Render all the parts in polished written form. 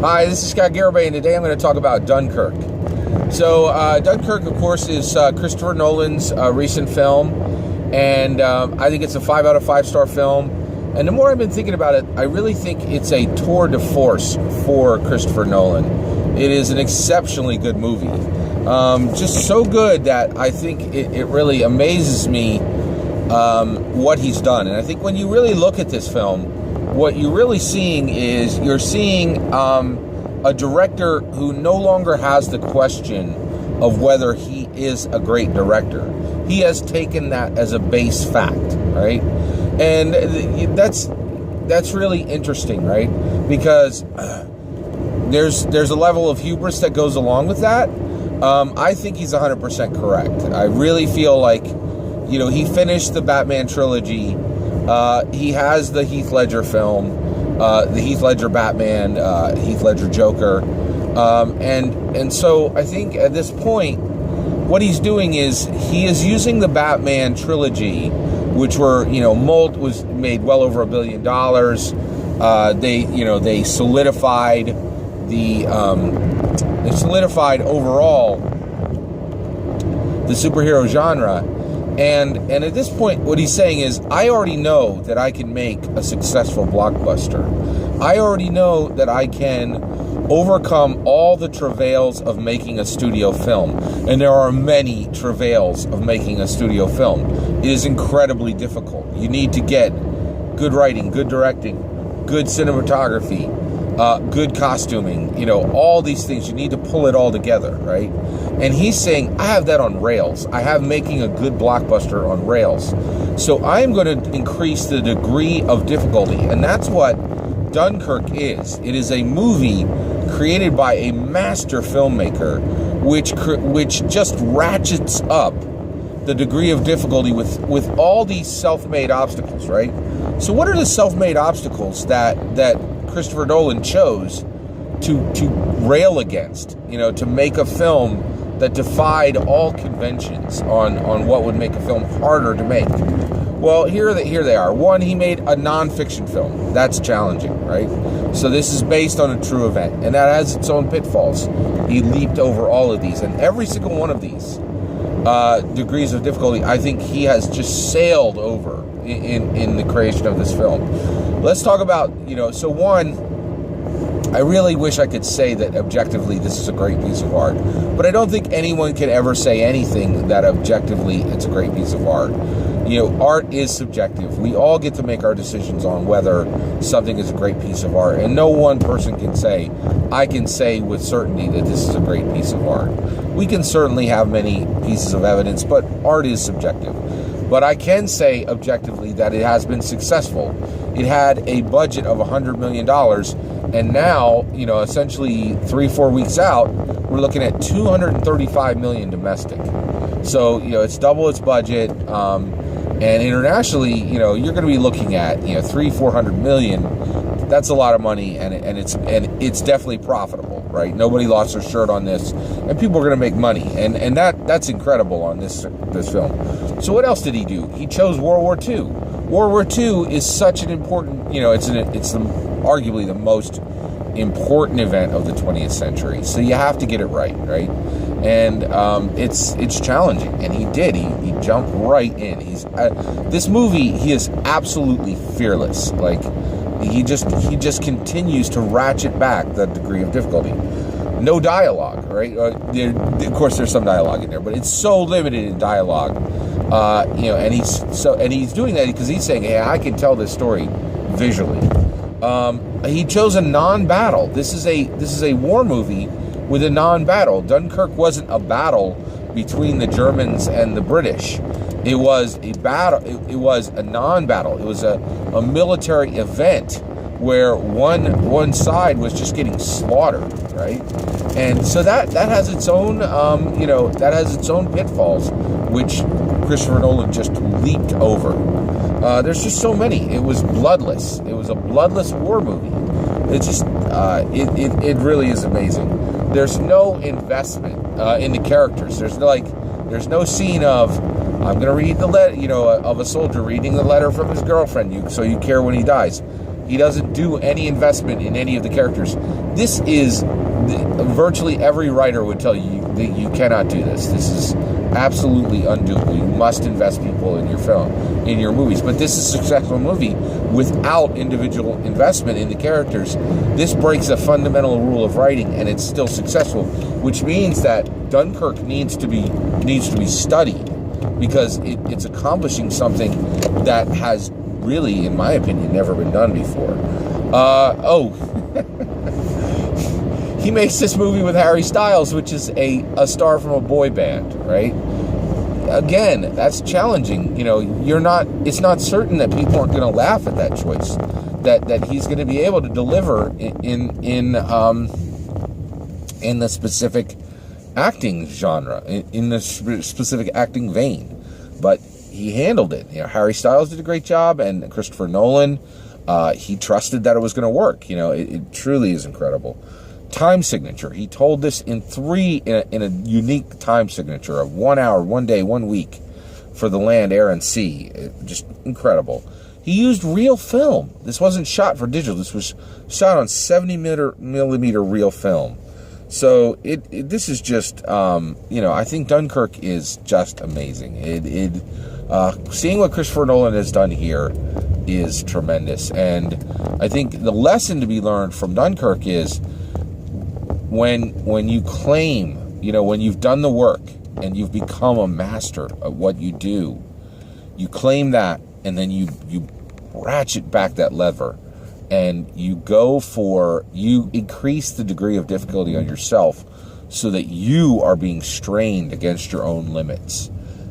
Hi, this is Scott Garibay, and today I'm going to talk about Dunkirk. So, Dunkirk, of course, is Christopher Nolan's recent film, and I think it's a 5 out of 5 star film. And the more I've been thinking about it, I really think it's a tour de force for Christopher Nolan. It is an exceptionally good movie. Just so good that I think it really amazes me what he's done. And I think when you really look at this film, what you're really seeing is you're seeing a director who no longer has the question of whether he is a great director. He has taken that as a base fact, right? And that's really interesting, right? Because there's a level of hubris that goes along with that. I think he's 100% correct. I really feel like, he finished the Batman trilogy. He has the Heath Ledger film, the Heath Ledger Batman, Heath Ledger Joker. And so I think at this point, what he's doing is he is using the Batman trilogy, which was made well over $1 billion. They solidified overall the superhero genre. And at this point, what he's saying is, I already know that I can make a successful blockbuster. I already know that I can overcome all the travails of making a studio film. And there are many travails of making a studio film. It is incredibly difficult. You need to get good writing, good directing, good cinematography, good costuming, all these things. You need to pull it all together, right? And he's saying, I have that on rails. I have making a good blockbuster on rails. So I'm going to increase the degree of difficulty. And that's what Dunkirk is. It is a movie created by a master filmmaker, which just ratchets up the degree of difficulty with all these self-made obstacles, right? So what are the self-made obstacles that Christopher Nolan chose to rail against, to make a film that defied all conventions on what would make a film harder to make? Well, here they are. One, he made a non-fiction film. That's challenging, right? So this is based on a true event, and that has its own pitfalls. He leaped over all of these, and every single one of these degrees of difficulty, I think he has just sailed over in the creation of this film. Let's talk about, so one, I really wish I could say that objectively this is a great piece of art, but I don't think anyone can ever say anything that objectively it's a great piece of art. Art is subjective. We all get to make our decisions on whether something is a great piece of art, and no one person can say, I can say with certainty that this is a great piece of art. We can certainly have many pieces of evidence, but art is subjective. But I can say objectively that it has been successful. It had a budget of $100 million, and now, essentially 3-4 weeks out, we're looking at $235 million domestic. So, it's double its budget, and internationally, you're going to be looking at, $300-400 million. That's a lot of money, and it's definitely profitable, right? Nobody lost their shirt on this, and people are going to make money, and that's incredible on this film. So what else did he do? He chose World War II. World War II is such an important, it's arguably the most important event of the 20th century. So you have to get it right? And it's challenging, and he did. He jumped right in. This movie. He is absolutely fearless. Like he just continues to ratchet back the degree of difficulty. No dialogue, right? Of course, there's some dialogue in there, but it's so limited in dialogue. And he's doing that because he's saying, "Hey, I can tell this story visually." He chose a non-battle. This is a war movie with a non-battle. Dunkirk wasn't a battle between the Germans and the British. It was a battle. It was a non-battle. It was a military event where one side was just getting slaughtered, right? And so that has its own pitfalls, which Christopher Nolan just leaped over. There's just so many. It was bloodless. It was a bloodless war movie. It's just it really is amazing. There's no investment in the characters. There's no scene of I'm going to read the letter, of a soldier reading the letter from his girlfriend, so you care when he dies. He doesn't do any investment in any of the characters. This is virtually every writer would tell you that you cannot do this. This is absolutely undoable. You must invest people in your film, in your movies. But this is a successful movie without individual investment in the characters. This breaks a fundamental rule of writing, and it's still successful, which means that Dunkirk needs to be studied, because it's accomplishing something that has really, in my opinion, never been done before. He makes this movie with Harry Styles, which is a star from a boy band, right? Again, that's challenging. You know, it's not certain that people aren't going to laugh at that choice, that he's going to be able to deliver in the specific acting genre, in the specific acting vein. But he handled it. You know, Harry Styles did a great job, and Christopher Nolan, he trusted that it was going to work. You know, it truly is incredible. Time signature. He told this in a unique time signature of 1 hour, 1 day, 1 week for the land, air, and sea. Just incredible. He used real film. This wasn't shot for digital. This was shot on 70 millimeter real film. So this is just, I think Dunkirk is just amazing. Seeing what Christopher Nolan has done here is tremendous. And I think the lesson to be learned from Dunkirk is when you claim, when you've done the work and you've become a master of what you do, you claim that, and then you ratchet back that lever, and you increase the degree of difficulty on yourself so that you are being strained against your own limits.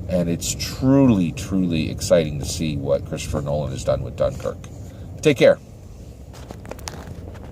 And it's truly, truly exciting to see what Christopher Nolan has done with Dunkirk. Take care.